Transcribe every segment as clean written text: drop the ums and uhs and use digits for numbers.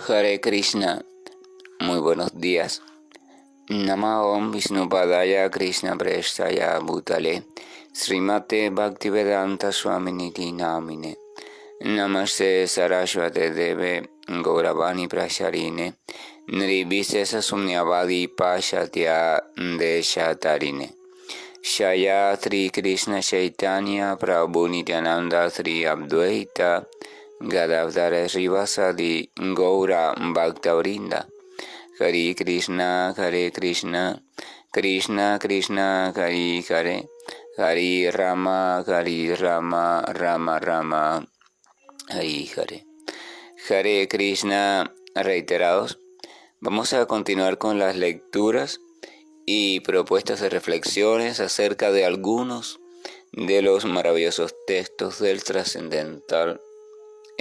Hare Krishna, muy buenos días. Namaste Vishnupadaya Krishna Prestaya Bhutale Srimate Bhaktivedanta Swaminiti Namine Namaste Saraswate Deve Gauravani Prasharine Nirvishesha Sumnyavadi Pashatya Deshatarine Shaya Sri Krishna Chaitanya Prabhu Nityananda Sri Advaita Gadadhara Srivasadi Gaura Bhaktavrinda Hare Krishna, Krishna Krishna, Hare Hare, Hare Rama, Rama Rama, Hare Hare. Hare Krishna reiterados. Vamos a continuar con las lecturas y propuestas de reflexiones acerca de algunos de los maravillosos textos del trascendental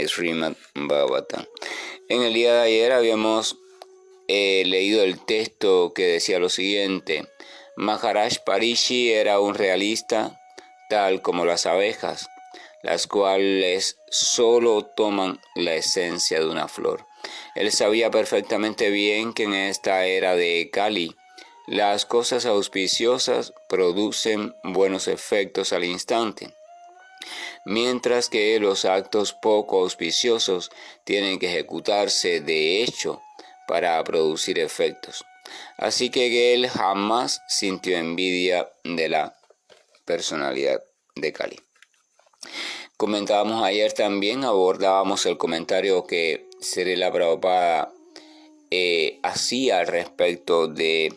Srimad Bhagavatam. En el día de ayer habíamos leído el texto que decía lo siguiente: Maharaj Parishi era un realista tal como las abejas, las cuales solo toman la esencia de una flor. Él sabía perfectamente bien que en esta era de Kali, las cosas auspiciosas producen buenos efectos al instante, mientras que los actos poco auspiciosos tienen que ejecutarse de hecho para producir efectos. Así que él jamás sintió envidia de la personalidad de Kali. Comentábamos ayer también, abordábamos el comentario que Srila Prabhupada hacía al respecto de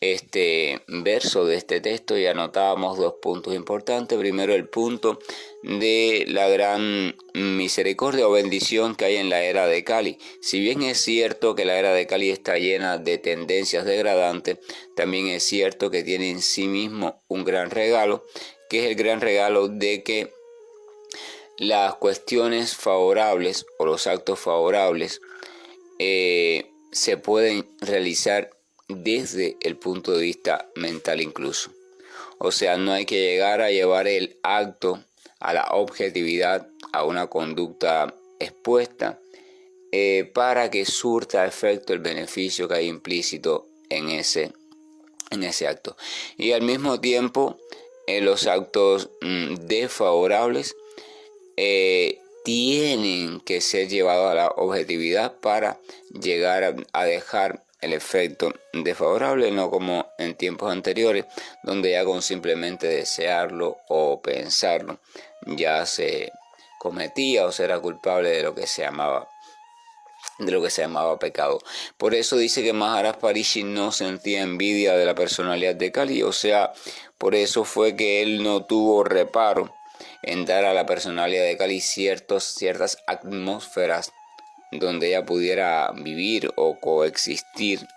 este verso, de este texto, y anotábamos dos puntos importantes. Primero, el punto de la gran misericordia o bendición que hay en la era de Kali. Si bien es cierto que la era de Kali está llena de tendencias degradantes, también es cierto que tiene en sí mismo un gran regalo, que es el gran regalo de que las cuestiones favorables o los actos favorables se pueden realizar desde el punto de vista mental incluso. O sea, no hay que llegar a llevar el acto a la objetividad, a una conducta expuesta, para que surta efecto el beneficio que hay implícito en ese acto. Y al mismo tiempo, los actos desfavorables tienen que ser llevados a la objetividad para llegar a dejar el efecto desfavorable, no como en tiempos anteriores, donde ya con simplemente desearlo o pensarlo ya se cometía o se era culpable de lo que se llamaba pecado. Por eso dice que Maharaj Parishi no sentía envidia de la personalidad de Kali, o sea, por eso fue que él no tuvo reparo en dar a la personalidad de Kali ciertas atmósferas donde ella pudiera vivir o coexistir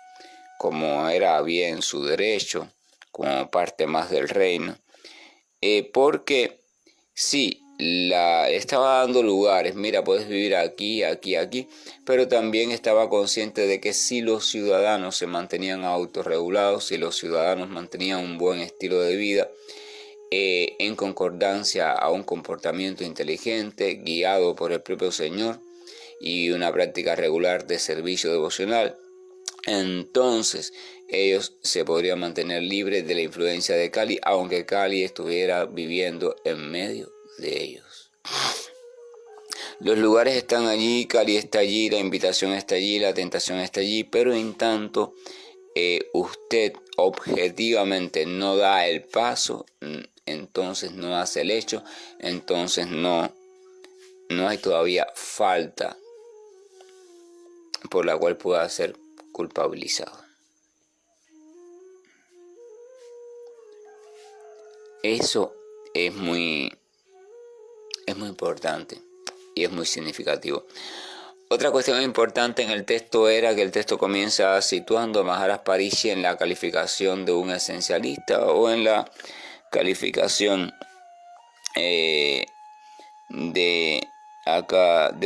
como era bien su derecho, como parte más del reino. Porque sí, estaba dando lugares, mira, puedes vivir aquí, pero también estaba consciente de que si los ciudadanos se mantenían autorregulados, si los ciudadanos mantenían un buen estilo de vida, en concordancia a un comportamiento inteligente, guiado por el propio Señor, y una práctica regular de servicio devocional, entonces ellos se podrían mantener libres de la influencia de Kali, aunque Kali estuviera viviendo en medio de ellos. Los lugares están allí, Kali está allí, la invitación está allí, la tentación está allí, pero en tanto usted objetivamente no da el paso, entonces no hace el hecho, entonces no hay todavía falta por la cual pueda ser culpabilizado. Eso es muy importante y es muy significativo. Otra cuestión importante en el texto era que el texto comienza situando a Maharaj Parishi en la calificación de un esencialista o en la calificación de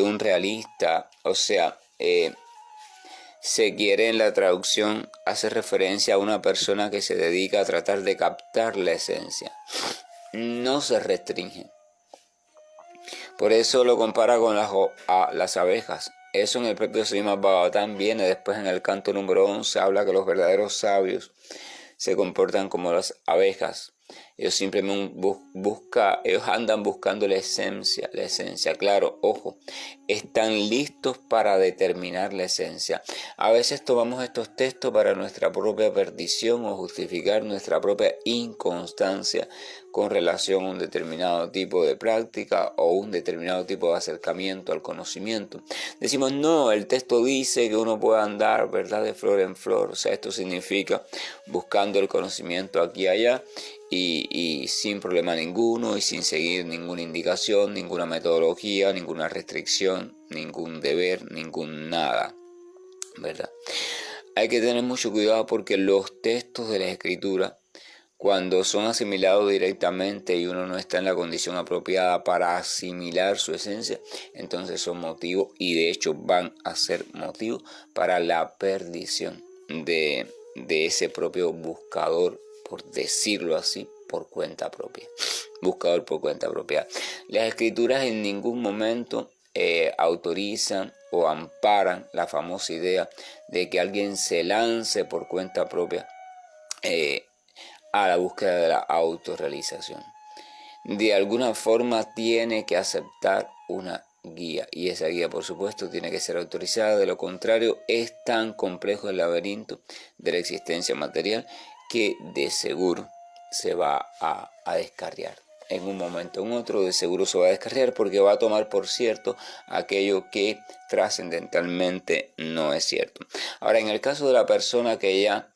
un realista, o sea, se quiere en la traducción hacer referencia a una persona que se dedica a tratar de captar la esencia. No se restringe. Por eso lo compara con las abejas. Eso en el propio Srimad Bhagavatam viene después en el canto número 11, habla que los verdaderos sabios se comportan como las abejas. Ellos simplemente ellos andan buscando la esencia. Claro, ojo, están listos para determinar la esencia. A veces tomamos estos textos para nuestra propia perdición o justificar nuestra propia inconstancia con relación a un determinado tipo de práctica o un determinado tipo de acercamiento al conocimiento. Decimos, no, el texto dice que uno puede andar, ¿verdad?, de flor en flor. O sea, esto significa buscando el conocimiento aquí y allá y sin problema ninguno y sin seguir ninguna indicación, ninguna metodología, ninguna restricción, ningún deber, ningún nada, ¿verdad? Hay que tener mucho cuidado porque los textos de la Escritura, cuando son asimilados directamente y uno no está en la condición apropiada para asimilar su esencia, entonces son motivo y de hecho van a ser motivo para la perdición de ese propio buscador, por decirlo así, por cuenta propia. Buscador por cuenta propia. Las Escrituras en ningún momento autorizan o amparan la famosa idea de que alguien se lance por cuenta propia a la búsqueda de la autorrealización. De alguna forma tiene que aceptar una guía y esa guía, por supuesto, tiene que ser autorizada. De lo contrario, es tan complejo el laberinto de la existencia material que de seguro se va a descarriar. En un momento o en otro de seguro se va a descarriar porque va a tomar por cierto aquello que trascendentalmente no es cierto. Ahora, en el caso de la persona que ya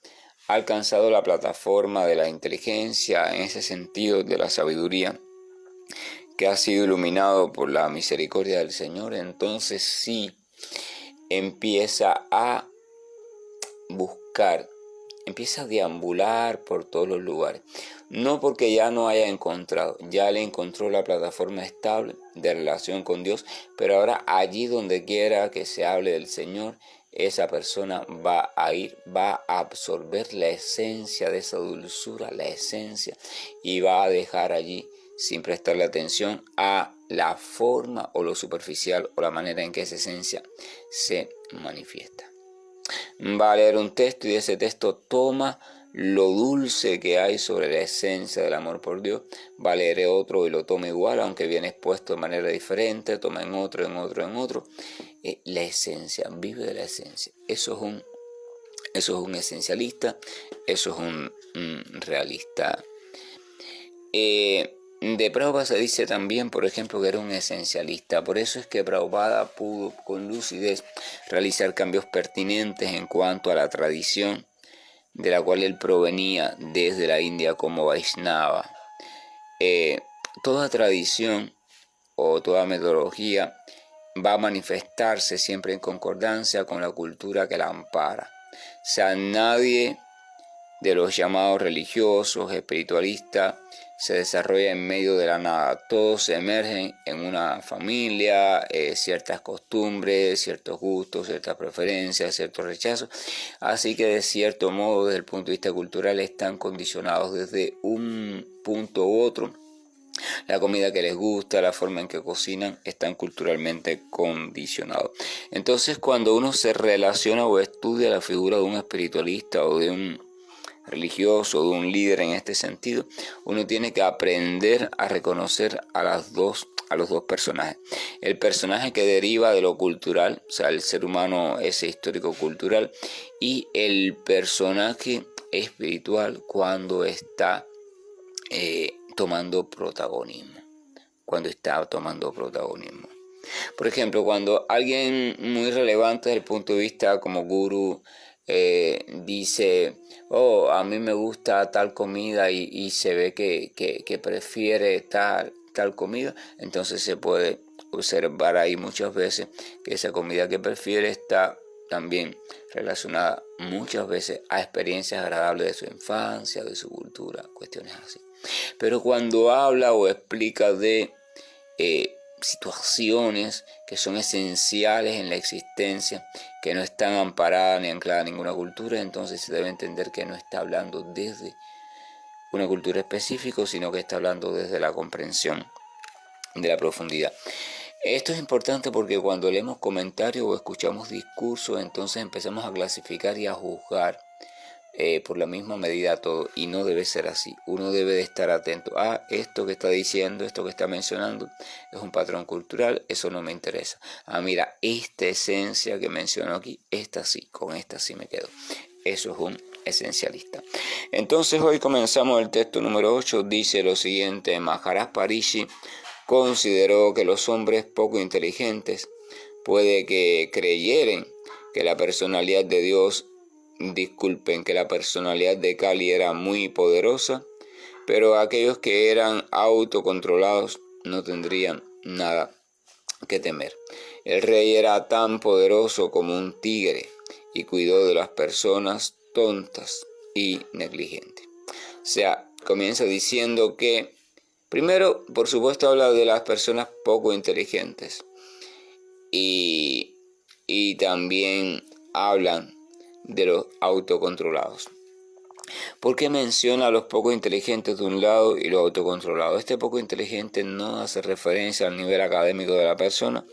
ha alcanzado la plataforma de la inteligencia, en ese sentido de la sabiduría, que ha sido iluminado por la misericordia del Señor, entonces sí empieza a buscar, empieza a deambular por todos los lugares. No porque ya no haya encontrado, ya le encontró la plataforma estable de relación con Dios, pero ahora allí donde quiera que se hable del Señor, esa persona va a ir, va a absorber la esencia de esa dulzura, la esencia, y va a dejar allí sin prestarle atención a la forma o lo superficial o la manera en que esa esencia se manifiesta. Va a leer un texto y de ese texto toma lo dulce que hay sobre la esencia del amor por Dios, va a leer otro y lo toma igual, aunque viene expuesto de manera diferente, toma en otro. La esencia, vive de la esencia. Eso es un esencialista, eso es un realista. De Prabhupada se dice también, por ejemplo, que era un esencialista. Por eso es que Prabhupada pudo con lucidez realizar cambios pertinentes en cuanto a la tradición de la cual él provenía desde la India como Vaishnava. Toda tradición o toda metodología va a manifestarse siempre en concordancia con la cultura que la ampara. O sea, nadie de los llamados religiosos, espiritualistas, se desarrolla en medio de la nada. Todos emergen en una familia, ciertas costumbres, ciertos gustos, ciertas preferencias, ciertos rechazos. Así que de cierto modo, desde el punto de vista cultural, están condicionados desde un punto u otro. La comida que les gusta, la forma en que cocinan, están culturalmente condicionados. Entonces, cuando uno se relaciona o estudia la figura de un espiritualista o de un religioso, de un líder en este sentido, uno tiene que aprender a reconocer a los dos personajes. El personaje que deriva de lo cultural, o sea, el ser humano ese histórico cultural, y el personaje espiritual cuando está tomando protagonismo. Por ejemplo, cuando alguien muy relevante desde el punto de vista como gurú dice, a mí me gusta tal comida y se ve que prefiere tal comida, entonces se puede observar ahí muchas veces que esa comida que prefiere está también relacionada muchas veces a experiencias agradables de su infancia, de su cultura, cuestiones así. Pero cuando habla o explica de situaciones que son esenciales en la existencia, que no están amparadas ni ancladas en ninguna cultura, entonces se debe entender que no está hablando desde una cultura específica, sino que está hablando desde la comprensión de la profundidad. Esto es importante porque cuando leemos comentarios o escuchamos discursos, entonces empezamos a clasificar y a juzgar por la misma medida todo, y no debe ser así. Uno debe de estar atento a esto que está diciendo, esto que está mencionando, es un patrón cultural, eso no me interesa. Mira, esta esencia que menciono aquí, esta sí, con esta sí me quedo. Eso es un esencialista. Entonces hoy comenzamos el texto número 8, dice lo siguiente: Maharaj Parishi consideró que los hombres poco inteligentes puede que creyeren que la personalidad de Dios, que la personalidad de Kali era muy poderosa, pero aquellos que eran autocontrolados no tendrían nada que temer. El rey era tan poderoso como un tigre y cuidó de las personas tontas y negligentes. O sea, comienza diciendo que, primero, por supuesto, habla de las personas poco inteligentes y también hablan de los autocontrolados. ¿Por qué menciona a los poco inteligentes de un lado y los autocontrolados? Este poco inteligente no hace referencia al nivel académico de la persona,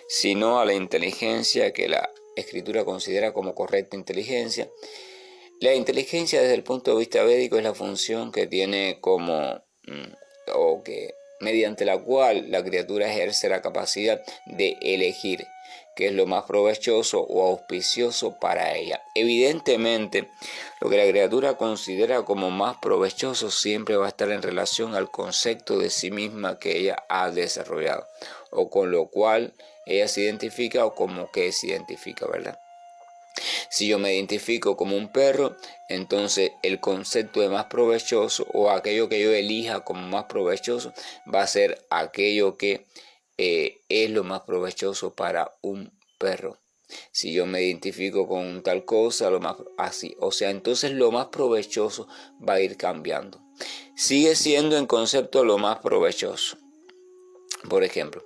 sino a la inteligencia que la escritura considera como correcta inteligencia. La inteligencia desde el punto de vista védico es la función que tiene o que mediante la cual la criatura ejerce la capacidad de elegir qué es lo más provechoso o auspicioso para ella. Evidentemente, lo que la criatura considera como más provechoso siempre va a estar en relación al concepto de sí misma que ella ha desarrollado, o con lo cual ella se identifica o como que se identifica, ¿verdad? Si yo me identifico como un perro, entonces el concepto de más provechoso o aquello que yo elija como más provechoso va a ser aquello que es lo más provechoso para un perro. Si yo me identifico con tal cosa, lo más así. O sea, entonces lo más provechoso va a ir cambiando. Sigue siendo en concepto lo más provechoso. Por ejemplo,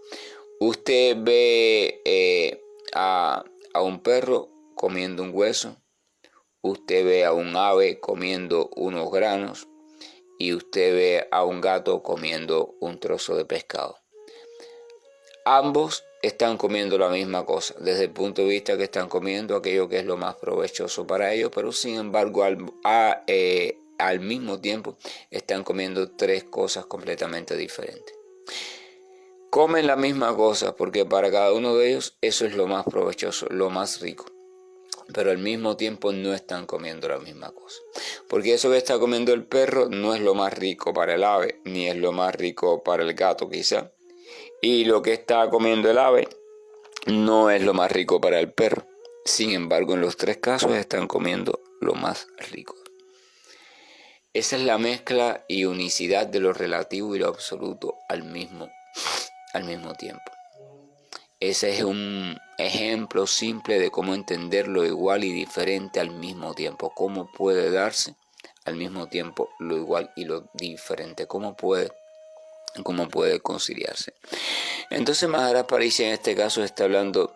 usted ve a un perro comiendo un hueso, usted ve a un ave comiendo unos granos y usted ve a un gato comiendo un trozo de pescado. Ambos están comiendo la misma cosa, desde el punto de vista que están comiendo aquello que es lo más provechoso para ellos, pero sin embargo al mismo tiempo están comiendo tres cosas completamente diferentes. Comen la misma cosa porque para cada uno de ellos eso es lo más provechoso, lo más rico. Pero al mismo tiempo no están comiendo la misma cosa. Porque eso que está comiendo el perro no es lo más rico para el ave, ni es lo más rico para el gato quizá. Y lo que está comiendo el ave no es lo más rico para el perro. Sin embargo, en los tres casos están comiendo lo más rico. Esa es la mezcla y unicidad de lo relativo y lo absoluto al mismo tiempo. Ese es un ejemplo simple de cómo entender lo igual y diferente al mismo tiempo. Cómo puede darse al mismo tiempo lo igual y lo diferente. Cómo puede conciliarse. Entonces Maharaj Parishi en este caso está hablando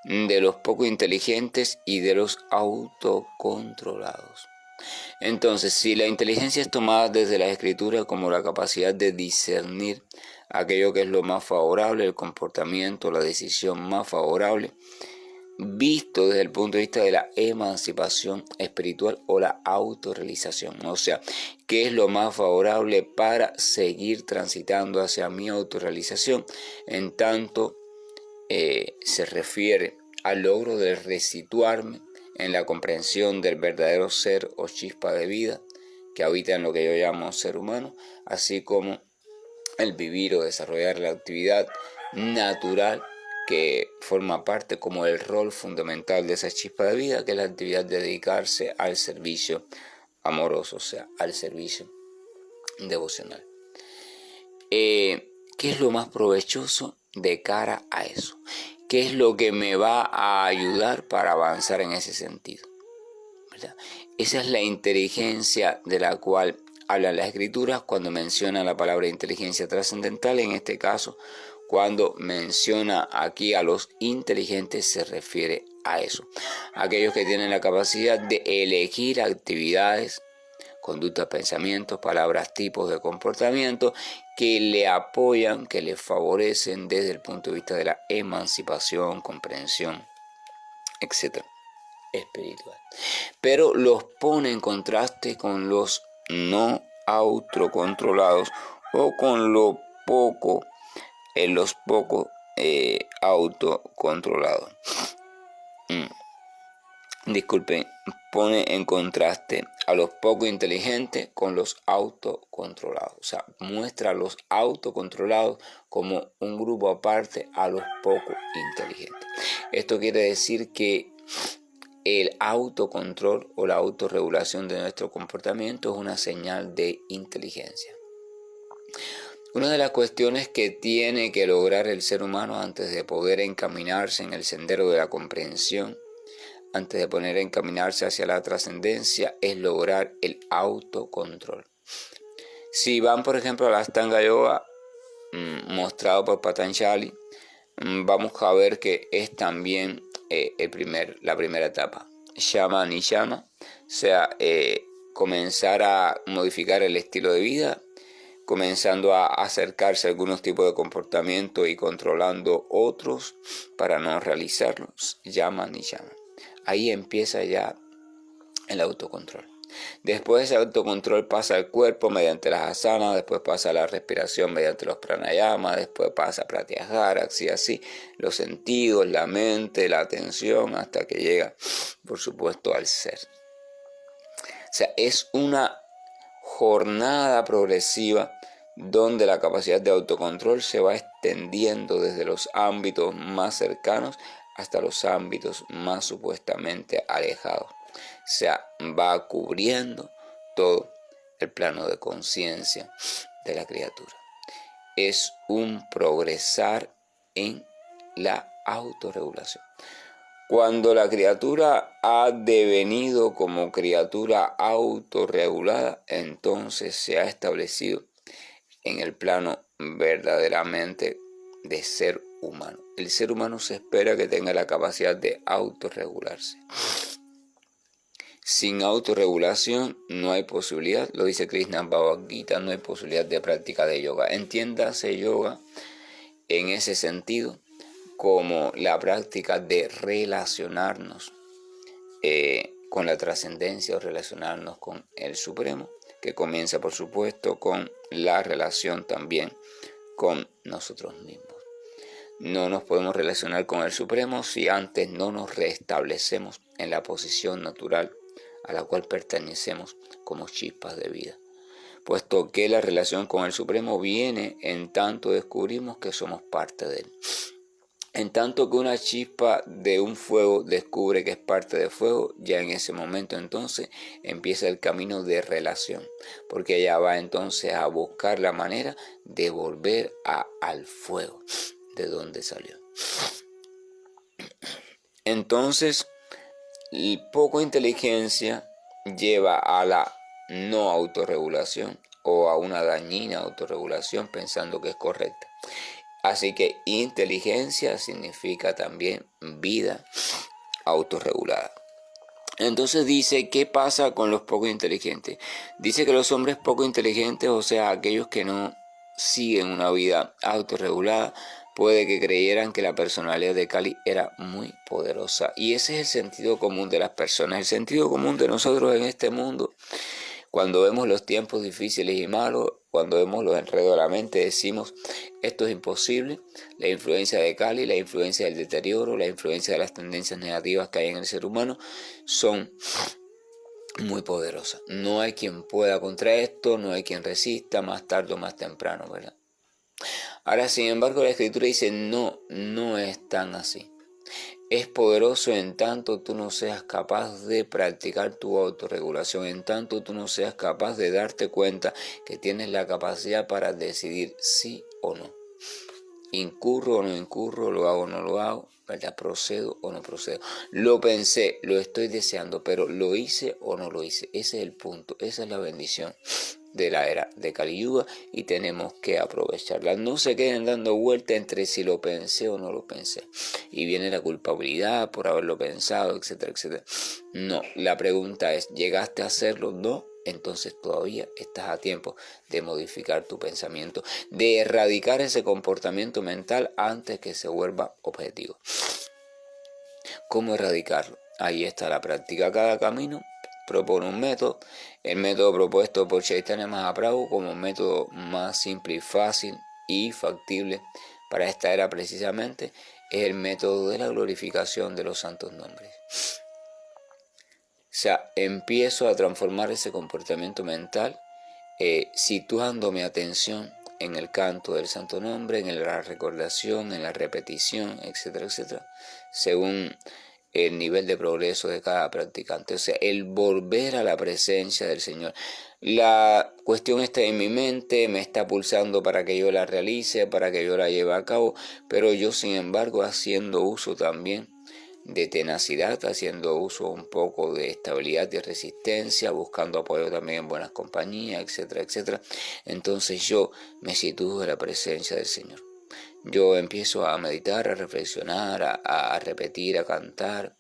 de los poco inteligentes y de los autocontrolados. Entonces, si la inteligencia es tomada desde la escritura como la capacidad de discernir aquello que es lo más favorable, el comportamiento, la decisión más favorable, visto desde el punto de vista de la emancipación espiritual o la autorrealización, o sea, qué es lo más favorable para seguir transitando hacia mi autorrealización, en tanto se refiere al logro de resituarme en la comprensión del verdadero ser o chispa de vida que habita en lo que yo llamo ser humano, así como el vivir o desarrollar la actividad natural que forma parte como el rol fundamental de esa chispa de vida, que es la actividad de dedicarse al servicio amoroso, o sea, al servicio devocional. ¿Qué es lo más provechoso de cara a eso? ¿Qué es lo que me va a ayudar para avanzar en ese sentido? ¿Verdad? Esa es la inteligencia de la cual hablan las escrituras cuando menciona la palabra inteligencia trascendental. En este caso, cuando menciona aquí a los inteligentes, se refiere a eso. Aquellos que tienen la capacidad de elegir actividades conductas, pensamientos, palabras, tipos de comportamiento que le apoyan, que le favorecen desde el punto de vista de la emancipación, comprensión, etc. espiritual. Pero los pone en contraste con los no autocontrolados o con los poco autocontrolados. Disculpen, pone en contraste a los poco inteligentes con los autocontrolados. O sea, muestra a los autocontrolados como un grupo aparte a los poco inteligentes. Esto quiere decir que el autocontrol o la autorregulación de nuestro comportamiento es una señal de inteligencia. Una de las cuestiones que tiene que lograr el ser humano antes de poder encaminarse en el sendero de la comprensión, antes de poder encaminarse hacia la trascendencia, es lograr el autocontrol. Si van, por ejemplo, a la Ashtanga Yoga, mostrado por Patanjali, vamos a ver que es también la primera etapa. Shama Niyama, o sea, comenzar a modificar el estilo de vida, comenzando a acercarse a algunos tipos de comportamiento y controlando otros para no realizarlos. Yama Niyama. Ahí empieza ya el autocontrol. Después ese autocontrol pasa al cuerpo mediante las asanas, después pasa a la respiración mediante los pranayamas, después pasa a pratyahara, así, los sentidos, la mente, la atención, hasta que llega, por supuesto, al ser. O sea, es una jornada progresiva donde la capacidad de autocontrol se va extendiendo desde los ámbitos más cercanos hasta los ámbitos más supuestamente alejados. O sea, va cubriendo todo el plano de conciencia de la criatura. Es un progresar en la autorregulación. Cuando la criatura ha devenido como criatura autorregulada, entonces se ha establecido en el plano verdaderamente de ser humano. El ser humano se espera que tenga la capacidad de autorregularse. Sin autorregulación no hay posibilidad, lo dice Krishna Bhagavad Gita, no hay posibilidad de práctica de yoga. Entiéndase yoga en ese sentido como la práctica de relacionarnos con la trascendencia o relacionarnos con el Supremo, que comienza por supuesto con la relación también con nosotros mismos. No nos podemos relacionar con el Supremo si antes no nos restablecemos en la posición natural a la cual pertenecemos como chispas de vida, puesto que la relación con el Supremo viene en tanto descubrimos que somos parte de él. En tanto que una chispa de un fuego descubre que es parte de fuego, ya en ese momento entonces empieza el camino de relación, porque ella va entonces a buscar la manera de volver al fuego de donde salió. Entonces, poca inteligencia lleva a la no autorregulación o a una dañina autorregulación pensando que es correcta. Así que inteligencia significa también vida autorregulada. Entonces dice, ¿qué pasa con los poco inteligentes? Dice que los hombres poco inteligentes, o sea, aquellos que no siguen una vida autorregulada, puede que creyeran que la personalidad de Kali era muy poderosa. Y ese es el sentido común de las personas, el sentido común de nosotros en este mundo. Cuando vemos los tiempos difíciles y malos, cuando vemos los enredos de la mente, decimos, esto es imposible. La influencia de Kali, la influencia del deterioro, la influencia de las tendencias negativas que hay en el ser humano son muy poderosas. No hay quien pueda contra esto, no hay quien resista, más tarde o más temprano, ¿verdad? Ahora, sin embargo, la Escritura dice, no es tan así. Es poderoso en tanto tú no seas capaz de practicar tu autorregulación, en tanto tú no seas capaz de darte cuenta que tienes la capacidad para decidir sí o no. Incurro o no incurro, lo hago o no lo hago, ¿verdad? Procedo o no procedo. Lo pensé, lo estoy deseando, pero ¿lo hice o no lo hice? Ese es el punto, esa es la bendición de la era de Kali Yuga y tenemos que aprovecharla. No se queden dando vuelta entre si lo pensé o no lo pensé. Y viene la culpabilidad por haberlo pensado, etcétera, etcétera. No, la pregunta es, ¿llegaste a hacerlo? No. entonces todavía estás a tiempo de modificar tu pensamiento, de erradicar ese comportamiento mental antes que se vuelva objetivo. ¿Cómo erradicarlo? Ahí está la práctica. Cada camino propone un método. El método propuesto por Chaitanya Mahaprabhu como un método más simple y fácil y factible para esta era precisamente es el método de la glorificación de los santos nombres. O sea, empiezo a transformar ese comportamiento mental situando mi atención en el canto del santo nombre, en la recordación, en la repetición, etcétera, etcétera, según el nivel de progreso de cada practicante. O sea, el volver a la presencia del Señor. La cuestión está en mi mente, me está pulsando para que yo la realice, para que yo la lleve a cabo, pero yo, sin embargo, haciendo uso también de tenacidad, haciendo uso un poco de estabilidad y resistencia, buscando apoyo también en buenas compañías, etcétera, etcétera. Entonces yo me sitúo en la presencia del Señor. Yo empiezo a meditar, a reflexionar, a repetir, a cantar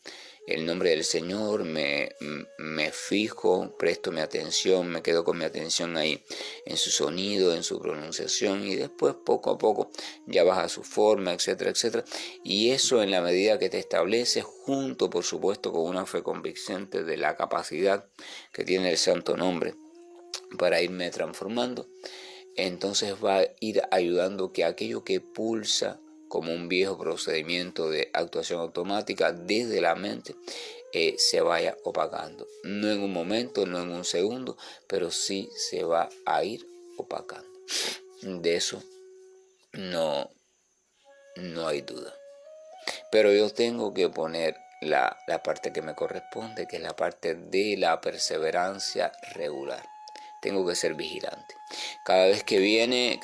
el nombre del Señor, me fijo, presto mi atención, me quedo con mi atención ahí en su sonido, en su pronunciación, y después poco a poco ya baja su forma, etcétera, etcétera. Y eso, en la medida que te estableces, junto por supuesto con una fe convincente de la capacidad que tiene el santo nombre para irme transformando, entonces va a ir ayudando que aquello que pulsa como un viejo procedimiento de actuación automática desde la mente se vaya opacando. No en un momento, no en un segundo, pero sí se va a ir opacando. De eso no hay duda. Pero yo tengo que poner la parte que me corresponde, que es la parte de la perseverancia regular. Tengo que ser vigilante. Cada vez que viene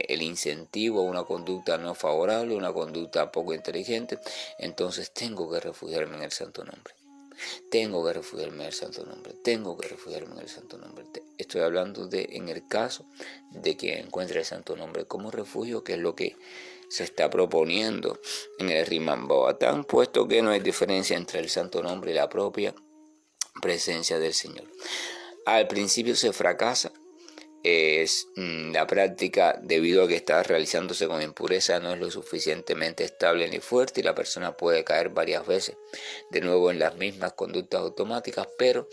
el incentivo a una conducta no favorable, una conducta poco inteligente, entonces tengo que refugiarme en el santo nombre. Tengo que refugiarme en el santo nombre. Tengo que refugiarme en el santo nombre. Estoy hablando en el caso de que encuentre el santo nombre como refugio, que es lo que se está proponiendo en el Rimán Bhavatán, puesto que no hay diferencia entre el santo nombre y la propia presencia del Señor. Al principio se fracasa, es la práctica, debido a que está realizándose con impureza, no es lo suficientemente estable ni fuerte, y la persona puede caer varias veces de nuevo en las mismas conductas automáticas, pero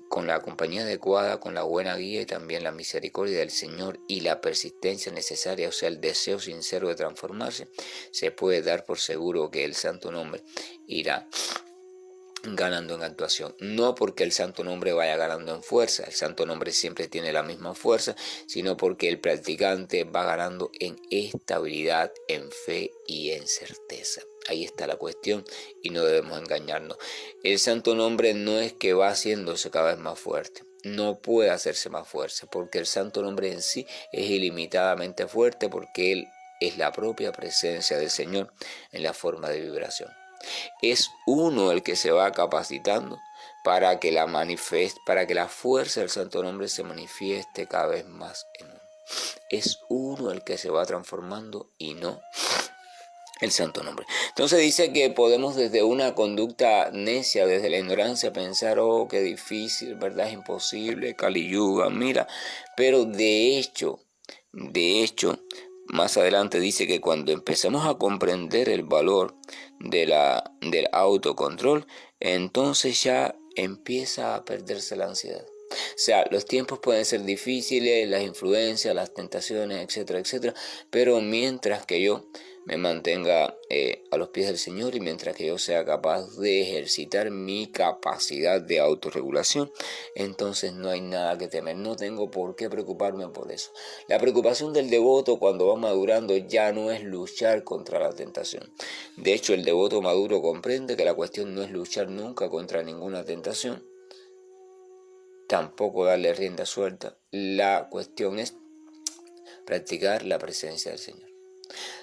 con la compañía adecuada, con la buena guía y también la misericordia del Señor y la persistencia necesaria, o sea, el deseo sincero de transformarse, se puede dar por seguro que el santo nombre irá ganando en actuación. No porque el santo nombre vaya ganando en fuerza, el santo nombre siempre tiene la misma fuerza, sino porque el practicante va ganando en estabilidad, en fe y en certeza. Ahí está la cuestión y no debemos engañarnos. El santo nombre no es que va haciéndose cada vez más fuerte. No puede hacerse más fuerte, porque el santo nombre en sí es ilimitadamente fuerte, porque él es la propia presencia del Señor en la forma de vibración. Es uno el que se va capacitando para que la fuerza del santo nombre se manifieste cada vez más en uno. Es uno el que se va transformando y no el santo nombre. Entonces dice que podemos, desde una conducta necia, desde la ignorancia, pensar, oh, qué difícil, ¿verdad? Es imposible, Kali Yuga, mira. Pero de hecho, más adelante dice que cuando empezamos a comprender el valor del autocontrol, entonces ya empieza a perderse la ansiedad. O sea, los tiempos pueden ser difíciles, las influencias, las tentaciones, etcétera, etcétera, pero mientras que yo me mantenga a los pies del Señor y mientras que yo sea capaz de ejercitar mi capacidad de autorregulación, entonces no hay nada que temer, no tengo por qué preocuparme por eso. La preocupación del devoto cuando va madurando ya no es luchar contra la tentación. De hecho, el devoto maduro comprende que la cuestión no es luchar nunca contra ninguna tentación, tampoco darle rienda suelta. La cuestión es practicar la presencia del Señor.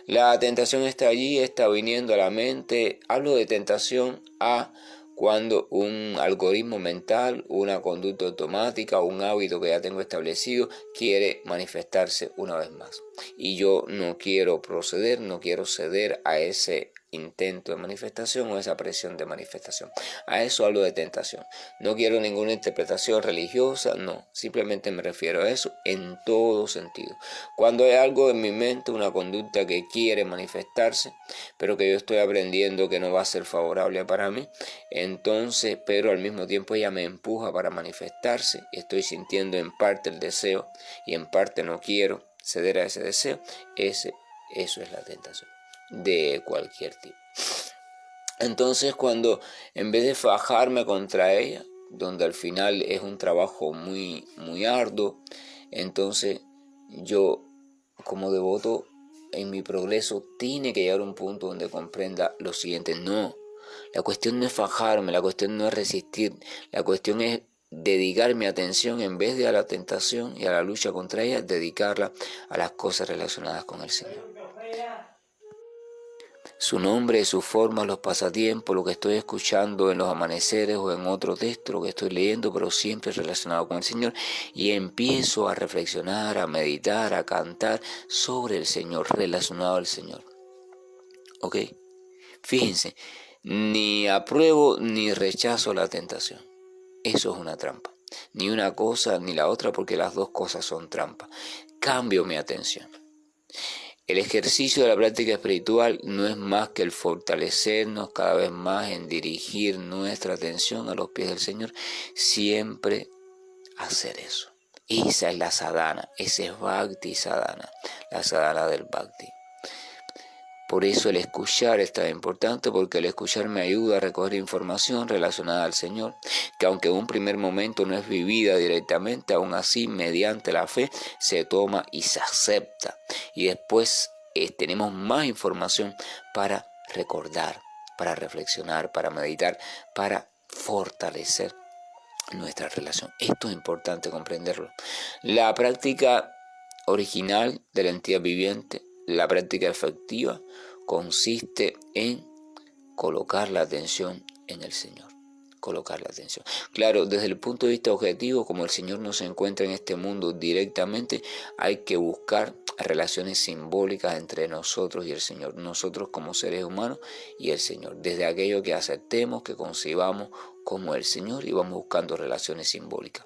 La tentación está allí, está viniendo a la mente. Hablo de tentación a cuando un algoritmo mental, una conducta automática, un hábito que ya tengo establecido quiere manifestarse una vez más. Y yo no quiero proceder, no quiero ceder a ese intento de manifestación o esa presión de manifestación. A eso hablo de tentación. No quiero ninguna interpretación religiosa, no. Simplemente me refiero a eso en todo sentido. Cuando hay algo en mi mente, una conducta que quiere manifestarse, pero que yo estoy aprendiendo que no va a ser favorable para mí, entonces, pero al mismo tiempo ella me empuja para manifestarse, estoy sintiendo en parte el deseo y en parte no quiero ceder a ese deseo, eso es la tentación de cualquier tipo. Entonces, cuando en vez de fajarme contra ella, donde al final es un trabajo muy, muy arduo, entonces yo como devoto en mi progreso tiene que llegar a un punto donde comprenda lo siguiente: no, la cuestión no es fajarme, la cuestión no es resistir, la cuestión es dedicar mi atención, en vez de a la tentación y a la lucha contra ella, dedicarla a las cosas relacionadas con el Señor. Su nombre, su forma, los pasatiempos, lo que estoy escuchando en los amaneceres o en otro texto, lo que estoy leyendo, pero siempre relacionado con el Señor. Y empiezo a reflexionar, a meditar, a cantar sobre el Señor, relacionado al Señor. ¿Ok? Fíjense, ni apruebo ni rechazo la tentación. Eso es una trampa. Ni una cosa ni la otra, porque las dos cosas son trampa. Cambio mi atención. El ejercicio de la práctica espiritual no es más que el fortalecernos cada vez más en dirigir nuestra atención a los pies del Señor. Siempre hacer eso. Esa es la sadhana, ese es Bhakti sadhana, la sadhana del Bhakti. Por eso el escuchar es tan importante, porque el escuchar me ayuda a recoger información relacionada al Señor, que aunque en un primer momento no es vivida directamente, aún así mediante la fe se toma y se acepta. Y después tenemos más información para recordar, para reflexionar, para meditar, para fortalecer nuestra relación. Esto es importante comprenderlo. La práctica original de la entidad viviente, la práctica efectiva, consiste en colocar la atención en el Señor. Colocar la atención. Claro, desde el punto de vista objetivo, como el Señor no se encuentra en este mundo directamente, hay que buscar relaciones simbólicas entre nosotros y el Señor, nosotros como seres humanos y el Señor, desde aquello que aceptemos, que concibamos como el Señor, y vamos buscando relaciones simbólicas.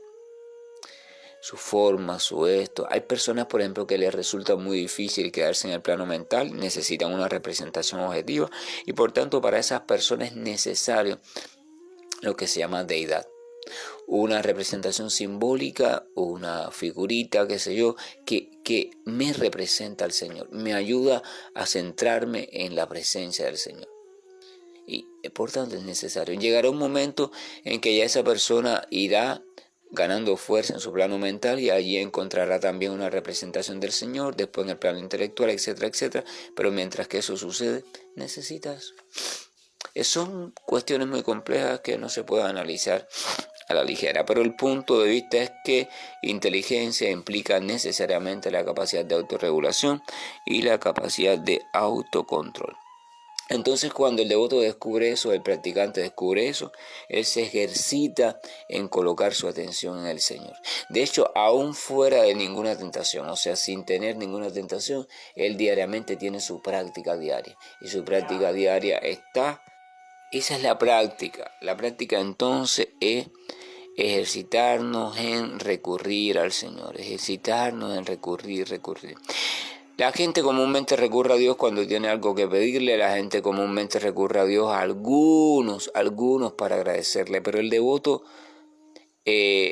Su forma, su esto. Hay personas, por ejemplo, que les resulta muy difícil quedarse en el plano mental, necesitan una representación objetiva, y por tanto para esas personas es necesario lo que se llama deidad. Una representación simbólica, una figurita, qué sé yo, que me representa al Señor, me ayuda a centrarme en la presencia del Señor. Y por tanto es necesario. Llegará un momento en que ya esa persona irá ganando fuerza en su plano mental, y allí encontrará también una representación del Señor, después en el plano intelectual, etcétera, etcétera. Pero mientras que eso sucede, necesitas. Son cuestiones muy complejas que no se pueden analizar a la ligera, pero el punto de vista es que inteligencia implica necesariamente la capacidad de autorregulación y la capacidad de autocontrol. Entonces, cuando el devoto descubre eso, el practicante descubre eso, él se ejercita en colocar su atención en el Señor. De hecho, aún fuera de ninguna tentación, o sea, sin tener ninguna tentación, él diariamente tiene su práctica diaria. Y su práctica diaria está, esa es la práctica. La práctica entonces es ejercitarnos en recurrir al Señor, ejercitarnos en recurrir. La gente comúnmente recurre a Dios cuando tiene algo que pedirle, la gente comúnmente recurre a Dios a algunos para agradecerle, pero el devoto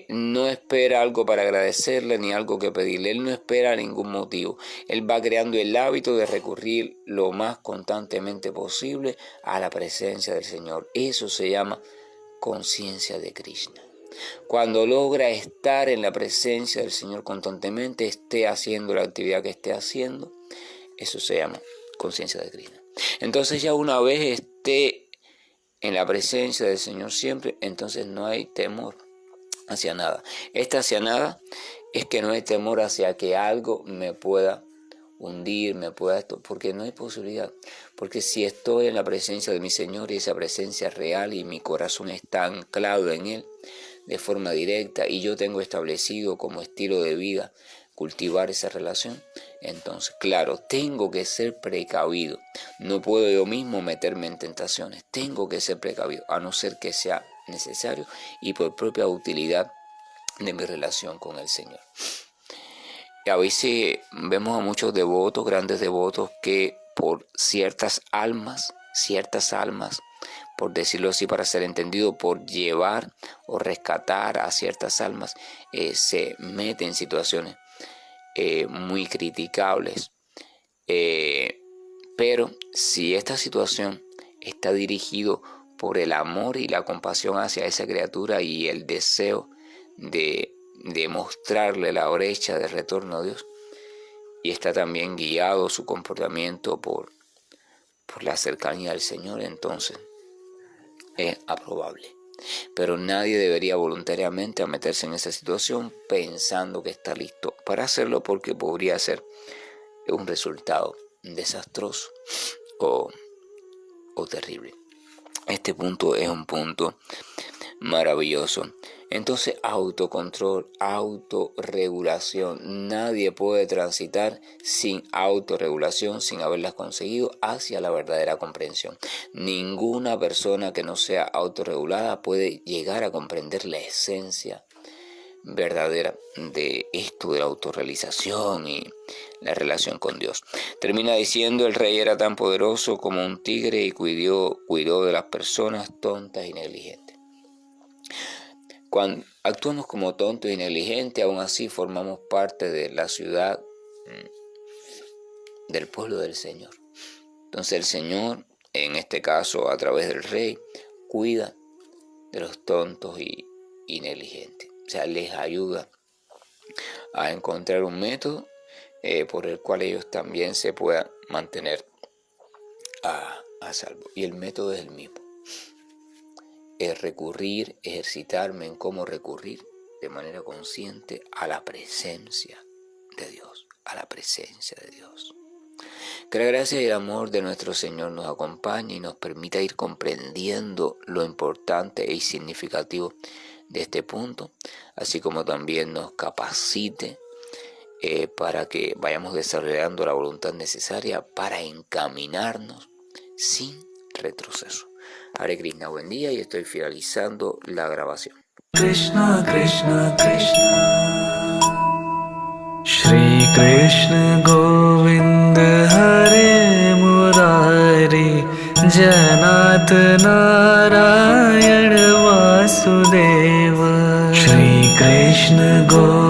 no espera algo para agradecerle ni algo que pedirle, él no espera ningún motivo, él va creando el hábito de recurrir lo más constantemente posible a la presencia del Señor. Eso se llama conciencia de Krishna. Cuando logra estar en la presencia del Señor constantemente, esté haciendo la actividad que esté haciendo, eso se llama conciencia de Krishna. Entonces ya una vez esté en la presencia del Señor siempre, entonces no hay temor hacia nada. Hacia nada es que no hay temor hacia que algo me pueda hundir, porque no hay posibilidad. Porque si estoy en la presencia de mi Señor y esa presencia es real y mi corazón está anclado en Él de forma directa, y yo tengo establecido como estilo de vida cultivar esa relación, Entonces, claro, tengo que ser precavido. No puedo yo mismo meterme en tentaciones. Tengo que ser precavido, a no ser que sea necesario y por propia utilidad de mi relación con el Señor. Y a veces vemos a muchos devotos, grandes devotos, que por ciertas almas, por decirlo así para ser entendido, por llevar o rescatar a ciertas almas, se meten en situaciones muy criticables. Pero si esta situación está dirigido por el amor y la compasión hacia esa criatura y el deseo de mostrarle la brecha de retorno a Dios, y está también guiado su comportamiento por la cercanía al Señor, entonces es aprobable. Pero nadie debería voluntariamente meterse en esa situación pensando que está listo para hacerlo, porque podría ser un resultado desastroso o terrible. Este punto es un punto maravilloso. Entonces, autocontrol, autorregulación. Nadie puede transitar sin autorregulación, sin haberlas conseguido, hacia la verdadera comprensión. Ninguna persona que no sea autorregulada puede llegar a comprender la esencia verdadera de esto de la autorrealización y la relación con Dios. Termina diciendo: el rey era tan poderoso como un tigre y cuidó de las personas tontas y negligentes. Cuando actuamos como tontos y negligentes, aún así formamos parte de la ciudad, del pueblo del Señor. Entonces el Señor, en este caso a través del rey, cuida de los tontos y negligentes. O sea, les ayuda a encontrar un método por el cual ellos también se puedan mantener a salvo. Y el método es el mismo. Es ejercitarme en cómo recurrir de manera consciente a la presencia de Dios, Que la gracia y el amor de nuestro Señor nos acompañe y nos permita ir comprendiendo lo importante y significativo de este punto, así como también nos capacite para que vayamos desarrollando la voluntad necesaria para encaminarnos sin retroceso. Hare Krishna, buen día, y estoy finalizando la grabación. Krishna Krishna Krishna Shri Krishna Govind Hare Murari Janat Narayan Vasudeva Shri Krishna Govind